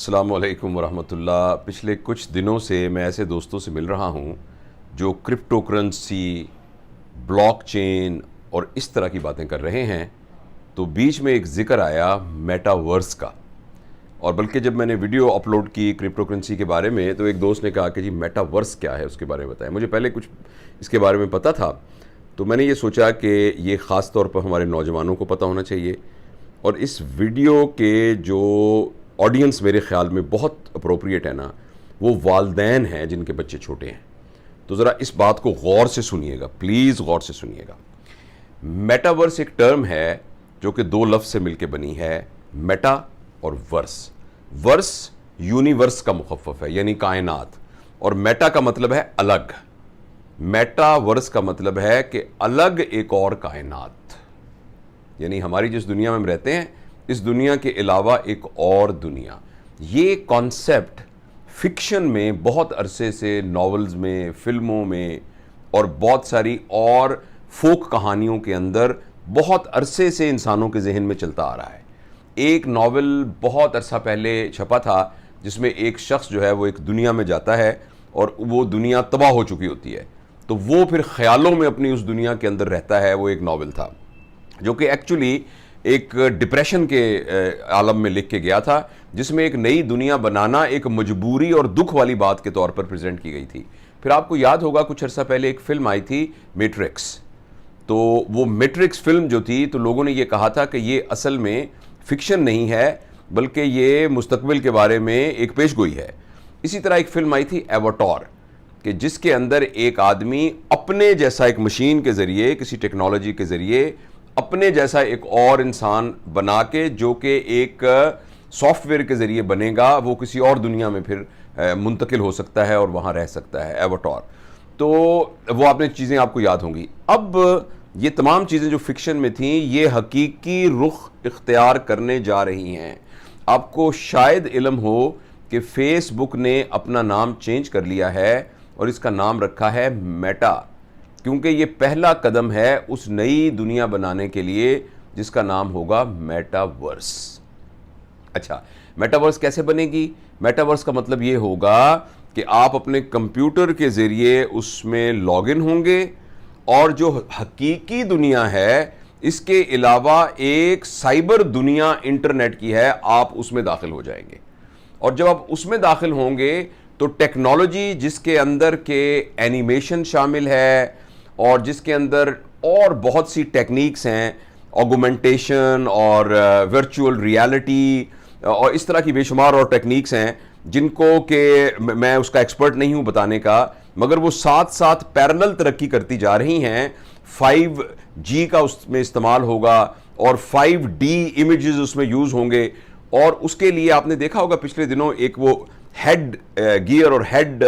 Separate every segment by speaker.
Speaker 1: السلام علیکم ورحمۃ اللہ۔ پچھلے کچھ دنوں سے میں ایسے دوستوں سے مل رہا ہوں جو کرپٹو کرنسی، بلاک چین اور اس طرح کی باتیں کر رہے ہیں، تو بیچ میں ایک ذکر آیا میٹا ورس کا، اور بلکہ جب میں نے ویڈیو اپلوڈ کی کرپٹو کرنسی کے بارے میں تو ایک دوست نے کہا کہ جی میٹا ورس کیا ہے، اس کے بارے میں بتائیں۔ مجھے پہلے کچھ اس کے بارے میں پتہ تھا، تو میں نے یہ سوچا کہ یہ خاص طور پر ہمارے نوجوانوں کو پتہ ہونا چاہیے، اور اس ویڈیو کے جو آڈینس میرے خیال میں بہت اپروپریٹ ہے نا، وہ والدین ہیں جن کے بچے چھوٹے ہیں۔ تو ذرا اس بات کو غور سے سنیے گا، پلیز غور سے سنیے گا۔ میٹاورس ایک ٹرم ہے جو کہ دو لفظ سے مل کے بنی ہے، میٹا اور ورس۔ ورس یونیورس کا مخفف ہے، یعنی کائنات، اور میٹا کا مطلب ہے الگ۔ میٹا ورس کا مطلب ہے کہ الگ ایک اور کائنات، یعنی ہماری جس دنیا میں ہم رہتے ہیں اس دنیا کے علاوہ ایک اور دنیا۔ یہ کانسیپٹ فکشن میں بہت عرصے سے ناولز میں، فلموں میں اور بہت ساری اور فوک کہانیوں کے اندر بہت عرصے سے انسانوں کے ذہن میں چلتا آ رہا ہے۔ ایک ناول بہت عرصہ پہلے چھپا تھا جس میں ایک شخص جو ہے وہ ایک دنیا میں جاتا ہے اور وہ دنیا تباہ ہو چکی ہوتی ہے، تو وہ پھر خیالوں میں اپنی اس دنیا کے اندر رہتا ہے۔ وہ ایک ناول تھا جو کہ ایکچولی ایک ڈپریشن کے عالم میں لکھ کے گیا تھا، جس میں ایک نئی دنیا بنانا ایک مجبوری اور دکھ والی بات کے طور پر پریزنٹ کی گئی تھی۔ پھر آپ کو یاد ہوگا کچھ عرصہ پہلے ایک فلم آئی تھی میٹرکس، تو وہ میٹرکس فلم جو تھی تو لوگوں نے یہ کہا تھا کہ یہ اصل میں فکشن نہیں ہے بلکہ یہ مستقبل کے بارے میں ایک پیش گوئی ہے۔ اسی طرح ایک فلم آئی تھی ایواتار، کہ جس کے اندر ایک آدمی اپنے جیسا ایک مشین کے ذریعے، کسی ٹیکنالوجی کے ذریعے اپنے جیسا ایک اور انسان بنا کے، جو کہ ایک سافٹ ویئر کے ذریعے بنے گا، وہ کسی اور دنیا میں پھر منتقل ہو سکتا ہے اور وہاں رہ سکتا ہے، ایواتار۔ تو وہ آپ نے چیزیں آپ کو یاد ہوں گی۔ اب یہ تمام چیزیں جو فکشن میں تھیں یہ حقیقی رخ اختیار کرنے جا رہی ہیں۔ آپ کو شاید علم ہو کہ فیس بک نے اپنا نام چینج کر لیا ہے اور اس کا نام رکھا ہے میٹا، کیونکہ یہ پہلا قدم ہے اس نئی دنیا بنانے کے لیے جس کا نام ہوگا میٹا ورس۔ اچھا، میٹا ورس کیسے بنے گی؟ میٹا ورس کا مطلب یہ ہوگا کہ آپ اپنے کمپیوٹر کے ذریعے اس میں لاگ ان ہوں گے، اور جو حقیقی دنیا ہے اس کے علاوہ ایک سائبر دنیا انٹرنیٹ کی ہے، آپ اس میں داخل ہو جائیں گے۔ اور جب آپ اس میں داخل ہوں گے تو ٹیکنالوجی جس کے اندر کے اینیمیشن شامل ہے اور جس کے اندر اور بہت سی ٹیکنیکس ہیں، آگومنٹیشن اور ورچوئل ریالٹی اور اس طرح کی بے شمار اور ٹیکنیکس ہیں جن کو کہ میں اس کا ایکسپرٹ نہیں ہوں بتانے کا، مگر وہ ساتھ ساتھ پیرلل ترقی کرتی جا رہی ہیں۔ 5G کا اس میں استعمال ہوگا اور 5D امیجز اس میں یوز ہوں گے، اور اس کے لیے آپ نے دیکھا ہوگا پچھلے دنوں ایک وہ ہیڈ گیئر اور ہیڈ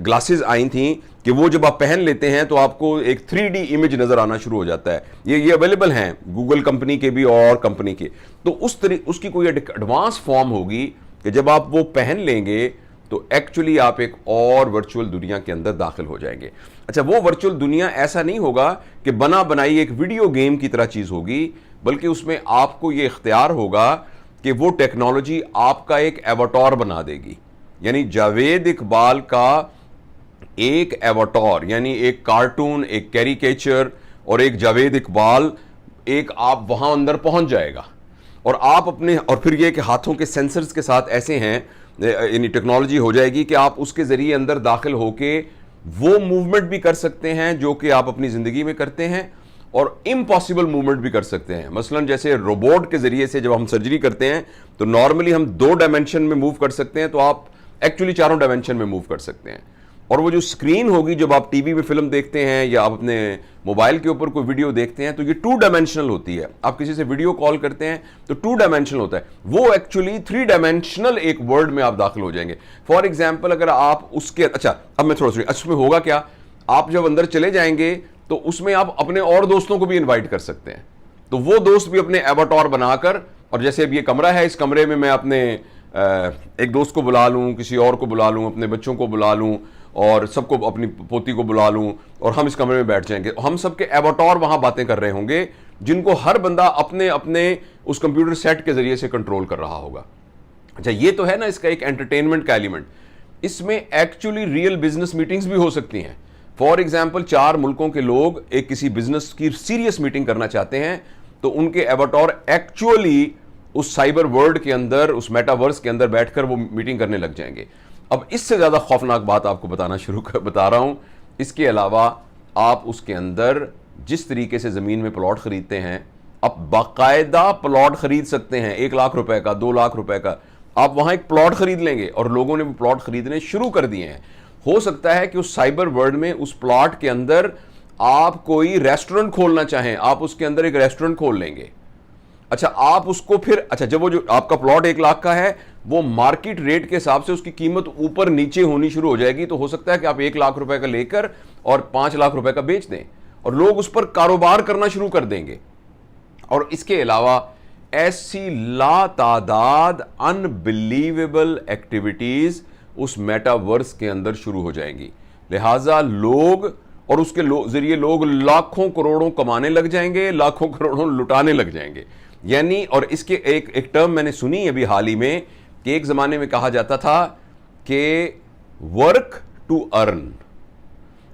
Speaker 1: گلاسز آئی تھیں کہ وہ جب آپ پہن لیتے ہیں تو آپ کو ایک 3D امیج نظر آنا شروع ہو جاتا ہے۔ یہ اویلیبل ہیں گوگل کمپنی کے بھی اور کمپنی کے، تو اس کی کوئی ایڈوانس فارم ہوگی کہ جب آپ وہ پہن لیں گے تو ایکچولی آپ ایک اور ورچوئل دنیا کے اندر داخل ہو جائیں گے۔ اچھا، وہ ورچوئل دنیا ایسا نہیں ہوگا کہ بنا بنائی ایک ویڈیو گیم کی طرح چیز ہوگی، بلکہ اس میں آپ کو یہ اختیار ہوگا کہ وہ ٹیکنالوجی آپ کا ایک ایواتار بنا دے گی، یعنی جاوید اقبال کا ایک ایواتار، یعنی ایک کارٹون، ایک کیریکیچر اور ایک جاوید اقبال، ایک آپ وہاں اندر پہنچ جائے گا، اور آپ اپنے، اور پھر یہ کہ ہاتھوں کے سینسرز کے ساتھ ایسے ہیں، یعنی ٹیکنالوجی ہو جائے گی کہ آپ اس کے ذریعے اندر داخل ہو کے وہ موومنٹ بھی کر سکتے ہیں جو کہ آپ اپنی زندگی میں کرتے ہیں، اور امپاسبل موومنٹ بھی کر سکتے ہیں۔ مثلا جیسے روبوٹ کے ذریعے سے جب ہم سرجری کرتے ہیں تو نارملی ہم 2 ڈائمنشن میں موو کر سکتے ہیں، تو آپ ایکچولی 4 ڈائمنشن میں موو کر سکتے ہیں۔ اور وہ جو سکرین ہوگی جب آپ ٹی وی میں فلم دیکھتے ہیں یا آپ اپنے موبائل کے اوپر کوئی ویڈیو دیکھتے ہیں تو یہ 2 ڈائمنشنل ہوتی ہے۔ آپ کسی سے ویڈیو کال کرتے ہیں تو 2 ڈائمنشنل ہوتا ہے، وہ ایکچولی 3 ڈائمنشنل ایک ورلڈ میں آپ داخل ہو جائیں گے۔ فار ایگزامپل اگر آپ اس کے، اچھا اب میں تھوڑا سا، اس میں ہوگا کیا، آپ جب اندر چلے جائیں گے تو اس میں آپ اپنے اور دوستوں کو بھی انوائٹ کر سکتے ہیں، تو وہ دوست بھی اپنے ایواتار بنا کر، اور جیسے اب یہ کمرہ ہے، اس کمرے میں اپنے ایک دوست کو بلا لوں، کسی اور کو بلا لوں، اپنے بچوں کو بلا لوں اور سب کو، اپنی پوتی کو بلا لوں، اور ہم اس کمرے میں بیٹھ جائیں گے، ہم سب کے ایواتار وہاں باتیں کر رہے ہوں گے جن کو ہر بندہ اپنے اپنے اس کمپیوٹر سیٹ کے ذریعے سے کنٹرول کر رہا ہوگا۔ اچھا یہ تو ہے نا اس کا ایک انٹرٹینمنٹ کا ایلیمنٹ، اس میں ایکچولی ریئل بزنس میٹنگز بھی ہو سکتی ہیں. فار ایگزامپل 4 ملکوں کے لوگ ایک کسی بزنس کی سیریس میٹنگ کرنا چاہتے ہیں تو ان کے ایواتار ایکچولی اس سائبر ورلڈ کے اندر، اس میٹاورس کے اندر بیٹھ کر وہ میٹنگ کرنے لگ جائیں گے. اب اس سے زیادہ خوفناک بات آپ کو بتا رہا ہوں. اس کے علاوہ آپ اس کے اندر جس طریقے سے زمین میں پلاٹ خریدتے ہیں، آپ باقاعدہ پلاٹ خرید سکتے ہیں 1 لاکھ روپے کا، 2 لاکھ روپے کا. آپ وہاں ایک پلاٹ خرید لیں گے اور لوگوں نے وہ پلاٹ خریدنے شروع کر دیے ہیں. ہو سکتا ہے کہ اس سائبر ورلڈ میں اس پلاٹ کے اندر آپ کوئی ریسٹورنٹ کھولنا چاہیں، آپ اس کے اندر ایک ریسٹورنٹ کھول لیں گے. اچھا آپ اس کو پھر، اچھا جب وہ جو آپ کا پلاٹ 1 لاکھ کا ہے وہ مارکیٹ ریٹ کے حساب سے اس کی قیمت اوپر نیچے ہونی شروع ہو جائے گی، تو ہو سکتا ہے کہ آپ 1 لاکھ روپے کا لے کر اور 5 لاکھ روپے کا بیچ دیں اور لوگ اس پر کاروبار کرنا شروع کر دیں گے. اور اس کے علاوہ ایسی لا تعداد انبلیویبل ایکٹیویٹیز اس میٹاورس کے اندر شروع ہو جائیں گی. لہٰذا لوگ اور اس کے ذریعے لوگ لاکھوں کروڑوں کمانے لگ جائیں گے، لاکھوں کروڑوں لٹانے لگ جائیں گے. یعنی اور اس کے ایک ٹرم میں نے سنی ابھی حال ہی میں کہ ایک زمانے میں کہا جاتا تھا کہ ورک ٹو ارن،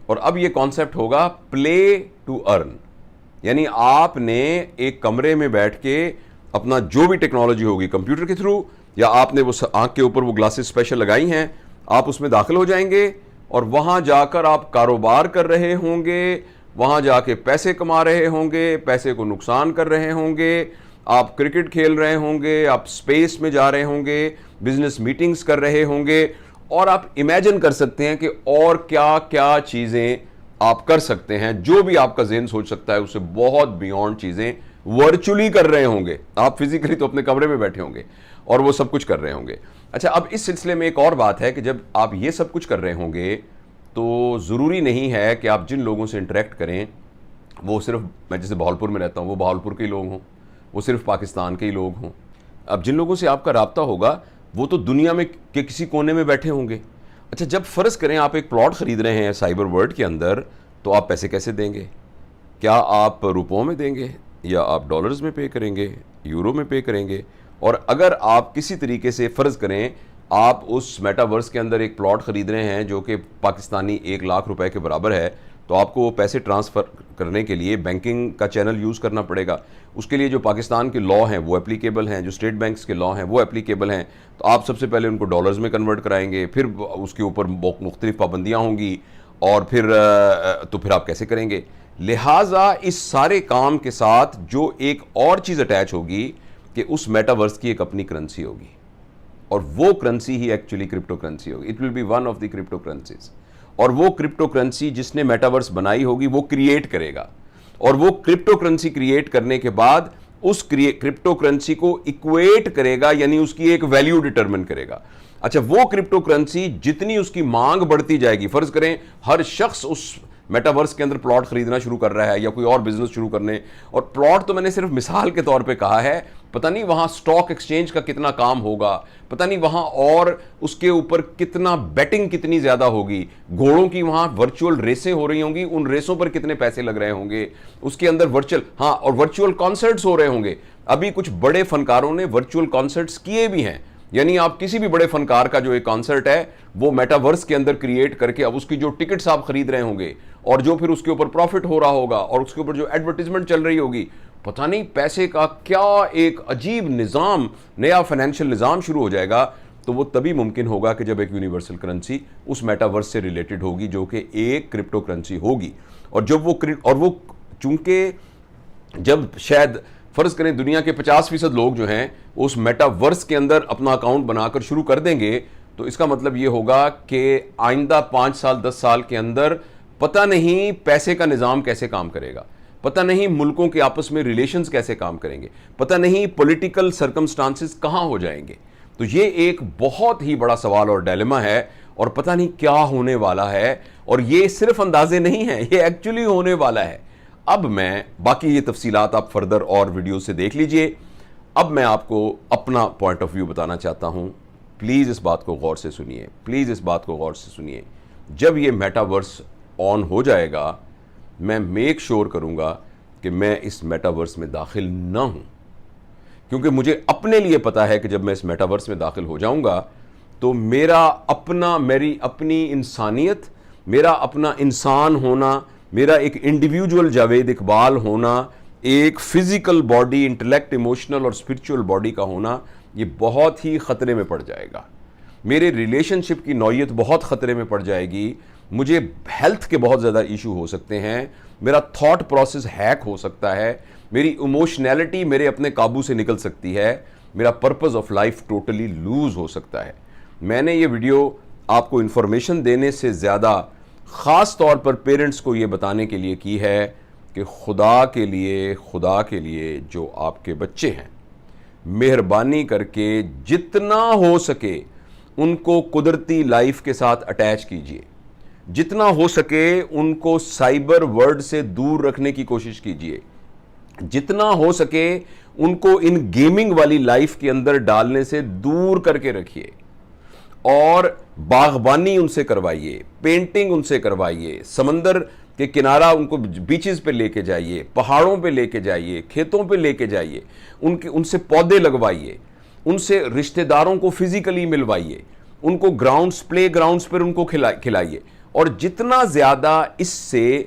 Speaker 1: اور اب یہ کانسیپٹ ہوگا پلے ٹو ارن. یعنی آپ نے ایک کمرے میں بیٹھ کے اپنا جو بھی ٹیکنالوجی ہوگی کمپیوٹر کے تھرو، یا آپ نے وہ آنکھ کے اوپر وہ گلاسز اسپیشل لگائی ہیں، آپ اس میں داخل ہو جائیں گے اور وہاں جا کر آپ کاروبار کر رہے ہوں گے، وہاں جا کے پیسے کما رہے ہوں گے، پیسے کو نقصان کر رہے ہوں گے، آپ کرکٹ کھیل رہے ہوں گے، آپ سپیس میں جا رہے ہوں گے، بزنس میٹنگز کر رہے ہوں گے، اور آپ امیجن کر سکتے ہیں کہ اور کیا کیا چیزیں آپ کر سکتے ہیں. جو بھی آپ کا ذہن سوچ سکتا ہے اس سے بہت بیونڈ چیزیں ورچولی کر رہے ہوں گے. آپ فزیکلی تو اپنے کمرے میں بیٹھے ہوں گے اور وہ سب کچھ کر رہے ہوں گے. اچھا اب اس سلسلے میں ایک اور بات ہے کہ جب آپ یہ سب کچھ کر رہے ہوں گے تو ضروری نہیں ہے کہ آپ جن لوگوں سے انٹریکٹ کریں وہ صرف، میں جیسے بہاولپور میں رہتا ہوں، وہ بہاولپور کے ہی لوگ ہوں، وہ صرف پاکستان کے ہی لوگ ہوں. اب جن لوگوں سے آپ کا رابطہ ہوگا وہ تو دنیا میں کے کسی کونے میں بیٹھے ہوں گے. اچھا جب فرض کریں آپ ایک پلاٹ خرید رہے ہیں سائبر ورلڈ کے اندر، تو آپ پیسے کیسے دیں گے؟ کیا آپ روپوں میں دیں گے، یا آپ ڈالرز میں پے کریں گے، یورو میں پے کریں گے؟ اور اگر آپ کسی طریقے سے فرض کریں آپ اس میٹاورس کے اندر ایک پلاٹ خرید رہے ہیں جو کہ پاکستانی 1 لاکھ روپے کے برابر ہے، تو آپ کو وہ پیسے ٹرانسفر کرنے کے لیے بینکنگ کا چینل یوز کرنا پڑے گا. اس کے لیے جو پاکستان کے لا ہیں وہ اپلیکیبل ہیں، جو اسٹیٹ بینکس کے لا ہیں وہ اپلیکیبل ہیں. تو آپ سب سے پہلے ان کو ڈالرز میں کنورٹ کرائیں گے، پھر اس کے اوپر مختلف پابندیاں ہوں گی، اور پھر آپ کیسے کریں گے؟ لہٰذا اس سارے کام کے ساتھ جو ایک اور چیز اٹیچ ہوگی کہ اس میٹاورس کی ایک اپنی کرنسی ہوگی، اور وہ کرنسی ہی ایکچولی کرپٹو کرنسی ہوگی. It will be one of the crypto currencies. اور وہ کرپٹو کرنسی جس نے میٹاورس بنائی ہوگی وہ کریٹ کرے گا، اور وہ کرپٹو کرنسی کریٹ کرنے کے بعد اس کرپٹو کرنسی کو ایکویٹ کرے گا، یعنی اس کی ایک ویلیو ڈٹرمن کرے گا. اچھا وہ کرپٹو کرنسی جتنی اس کی مانگ بڑھتی جائے گی، فرض کریں ہر شخص اس میٹاورس کے اندر پلاٹ خریدنا شروع کر رہا ہے یا کوئی اور بزنس شروع کرنے، اور پلاٹ تو میں نے صرف مثال کے طور پہ کہا ہے، پتہ نہیں وہاں سٹاک ایکسچینج کا کتنا کام ہوگا، پتہ نہیں وہاں اور اس کے اوپر کتنا بیٹنگ کتنی زیادہ ہوگی، گھوڑوں کی وہاں ورچوئل ریسیں ہو رہی ہوں گی، ان ریسوں پر کتنے پیسے لگ رہے ہوں گے، اس کے اندر اور ورچوئل کانسرٹس ہو رہے ہوں گے. ابھی کچھ بڑے فنکاروں نے ورچوئل کانسرٹس کیے بھی ہیں. یعنی آپ کسی بھی بڑے فنکار کا جو ایک کانسرٹ ہے وہ میٹاورس کے اندر کریٹ کر کے اب اس کی جو ٹکٹس آپ خرید رہے ہوں گے، اور جو پھر اس کے اوپر پروفٹ ہو رہا ہوگا، اور اس کے اوپر جو ایڈورٹیزمنٹ چل رہی ہوگی، پتہ نہیں پیسے کا کیا ایک عجیب نظام، نیا فائنینشیل نظام شروع ہو جائے گا. تو وہ تبھی ممکن ہوگا کہ جب ایک یونیورسل کرنسی اس میٹاورس سے ریلیٹڈ ہوگی جو کہ ایک کرپٹو کرنسی ہوگی. اور وہ چونکہ جب شاید فرض کریں دنیا کے 50% لوگ جو ہیں اس میٹاورس کے اندر اپنا اکاؤنٹ بنا کر شروع کر دیں گے، تو اس کا مطلب یہ ہوگا کہ آئندہ 5 سال 10 سال کے اندر پتہ نہیں پیسے کا نظام کیسے کام کرے گا، پتہ نہیں ملکوں کے آپس میں ریلیشنز کیسے کام کریں گے، پتہ نہیں پولیٹیکل سرکمسٹانسز کہاں ہو جائیں گے. تو یہ ایک بہت ہی بڑا سوال اور ڈیلیما ہے، اور پتہ نہیں کیا ہونے والا ہے، اور یہ صرف اندازے نہیں ہیں، یہ ایکچولی ہونے والا ہے. اب میں باقی یہ تفصیلات آپ فردر اور ویڈیو سے دیکھ لیجئے. اب میں آپ کو اپنا پوائنٹ آف ویو بتانا چاہتا ہوں. پلیز اس بات کو غور سے سنیے، پلیز اس بات کو غور سے سنیے. جب یہ میٹاورس آن ہو جائے گا، میں میک شور کروں گا کہ میں اس میٹاورس میں داخل نہ ہوں، کیونکہ مجھے اپنے لیے پتا ہے کہ جب میں اس میٹاورس میں داخل ہو جاؤں گا تو میری اپنی انسانیت، میرا اپنا انسان ہونا، میرا ایک انڈیویجول جاوید اقبال ہونا، ایک فزیکل باڈی، انٹلیکٹ، ایموشنل اور اسپرچول باڈی کا ہونا، یہ بہت ہی خطرے میں پڑ جائے گا. میرے ریلیشن شپ کی نوعیت بہت خطرے میں پڑ جائے گی. مجھے ہیلتھ کے بہت زیادہ ایشو ہو سکتے ہیں. میرا تھاٹ پروسیس ہیک ہو سکتا ہے. میری ایموشنالٹی میرے اپنے قابو سے نکل سکتی ہے. میرا purpose of life totally lose ہو سکتا ہے. میں نے یہ ویڈیو آپ کو انفارمیشن دینے سے زیادہ خاص طور پر پیرنٹس کو یہ بتانے کے لیے کی ہے کہ خدا کے لیے جو آپ کے بچے ہیں، مہربانی کر کے جتنا ہو سکے ان کو قدرتی لائف کے ساتھ اٹیچ کیجئے. جتنا ہو سکے ان کو سائبر ورلڈ سے دور رکھنے کی کوشش کیجئے. جتنا ہو سکے ان کو ان گیمنگ والی لائف کے اندر ڈالنے سے دور کر کے رکھیے. اور باغبانی ان سے کروائیے، پینٹنگ ان سے کروائیے، سمندر کے کنارہ ان کو بیچز پہ لے کے جائیے، پہاڑوں پہ لے کے جائیے، کھیتوں پہ لے کے جائیے، ان سے پودے لگوائیے، ان سے رشتہ داروں کو فزیکلی ملوائیے، ان کو پلے گراؤنڈز پر ان کو کھلائیے. اور جتنا زیادہ اس سے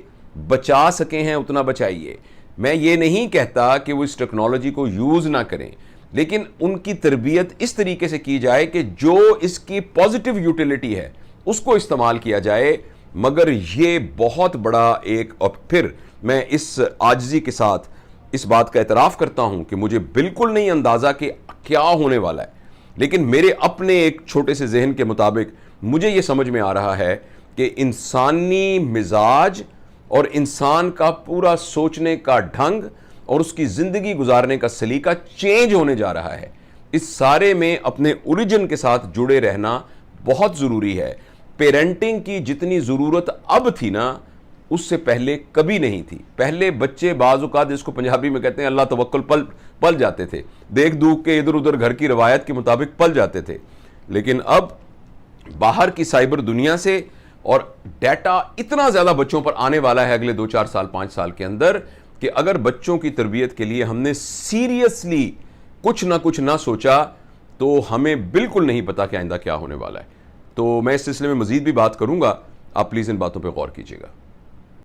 Speaker 1: بچا سکیں ہیں اتنا بچائیے. میں یہ نہیں کہتا کہ وہ اس ٹیکنالوجی کو یوز نہ کریں، لیکن ان کی تربیت اس طریقے سے کی جائے کہ جو اس کی پازیٹیو یوٹیلیٹی ہے اس کو استعمال کیا جائے. مگر یہ بہت بڑا اور پھر میں اس عاجزی کے ساتھ اس بات کا اعتراف کرتا ہوں کہ مجھے بالکل نہیں اندازہ کہ کیا ہونے والا ہے، لیکن میرے اپنے ایک چھوٹے سے ذہن کے مطابق مجھے یہ سمجھ میں آ رہا ہے کہ انسانی مزاج اور انسان کا پورا سوچنے کا ڈھنگ اور اس کی زندگی گزارنے کا سلیقہ چینج ہونے جا رہا ہے. اس سارے میں اپنے اوریجن کے ساتھ جڑے رہنا بہت ضروری ہے. پیرنٹنگ کی جتنی ضرورت اب تھی نا اس سے پہلے کبھی نہیں تھی. پہلے بچے بعض اوقات اس کو پنجابی میں کہتے ہیں اللہ توکل پل جاتے تھے، دیکھ دوکھ کے ادھر ادھر گھر کی روایت کے مطابق پل جاتے تھے. لیکن اب باہر کی سائبر دنیا سے اور ڈیٹا اتنا زیادہ بچوں پر آنے والا ہے اگلے 2-4 سال 5 سال کے اندر کہ اگر بچوں کی تربیت کے لیے ہم نے سیریسلی کچھ نہ سوچا تو ہمیں بالکل نہیں پتا کہ آئندہ کیا ہونے والا ہے. تو میں اس سلسلے میں مزید بھی بات کروں گا، آپ پلیز ان باتوں پہ غور کیجیے گا.